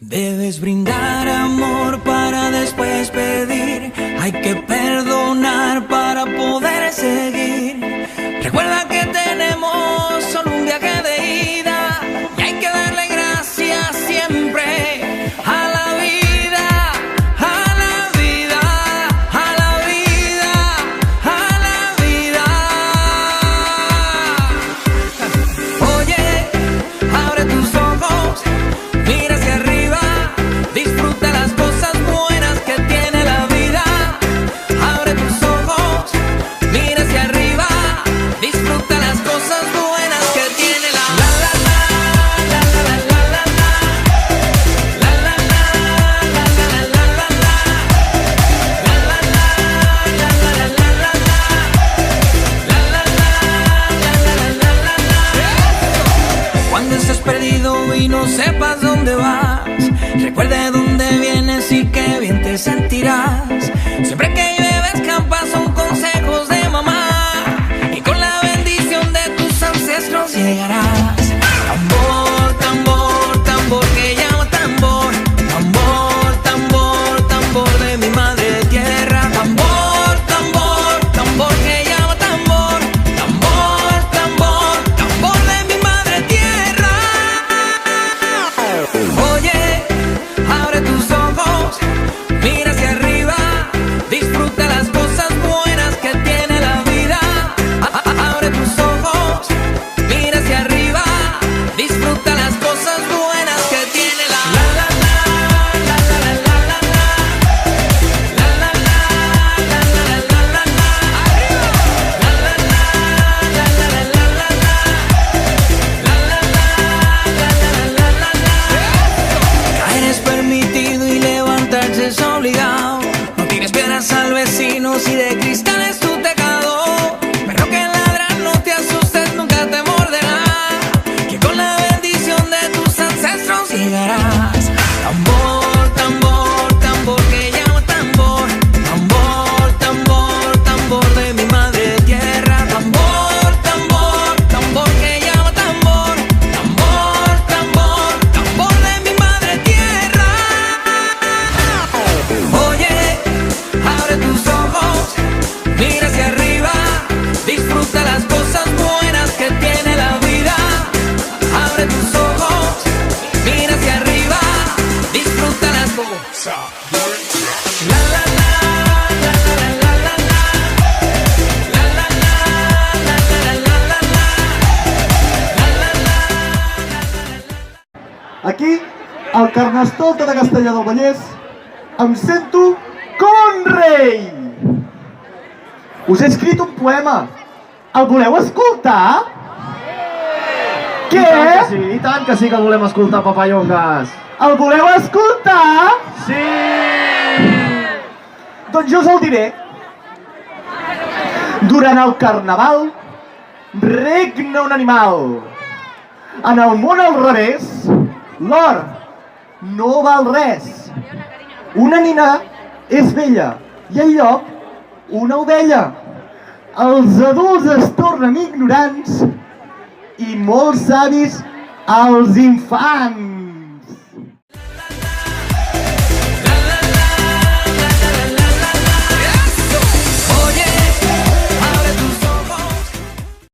Debes brindar amor para después pedir. Hay que perdonar para poder seguir. Recuerda que tenemos solo un viaje de ida y hay que darle gracias siempre a la vida, a la vida, a la vida, a la vida. Oye, abre tus ojos, mira hacia arriba, disfruta las cosas buenas que tiene la vida. Abre tus ojos, mira hacia arriba, disfruta las cosas buenas que tiene la vida. Cuando estés perdido y no sepas dónde vas, recuerde dónde vienes y qué bien te sentirás. Siempre que llueve escampa son consejos de mamá y con la bendición de tus ancestros llegarás. Tambor, tambor, tambor que llama tambor. Tambor, tambor, tambor de mi madre tierra. Tambor, tambor, tambor que llama tambor. Tambor, tambor, tambor de mi madre tierra. Oye, abre tus ojos, mira hacia arriba, disfruta las cosas buenas que tiene la vida. Abre tus ojos, mira hacia arriba, disfruta las cosas buenas que tiene la vida. Caer es permitido y levantarse es obligado. No tires piedras al vecino si de cristal es tu tejado. Pero que ladra, no te asustes, nunca te morderá, que con la bendición de tus ancestros llegarás. Tambor, tambor, tambor que llama tambor. Tambor, tambor, tambor de mi madre tierra. Tambor, tambor, tambor que llama tambor. Tambor, tambor, tambor de mi madre tierra. Oye, abre tus ojos, mira hacia arriba, disfruta las cosas buenas que tiene la vida. Abre tus ojos, mira hacia arriba, disfruta las cosas. La la la, la la la la la la. La la la, la la la la la la. La la la. Aquí, al Carnestolta de Castellar del Vallès, em sento com un rei. Us he escrit un poema. El voleu escoltar? Què? I tant que sí que el volem escoltar, papallongues! El voleu escoltar? Sí! Doncs jo us el diré. Durant el carnaval regna un animal. En el món al revés, l'or no val res. Una nina és vella i el llop una ovella. Els adults es tornen ignorants i molt savis els infants.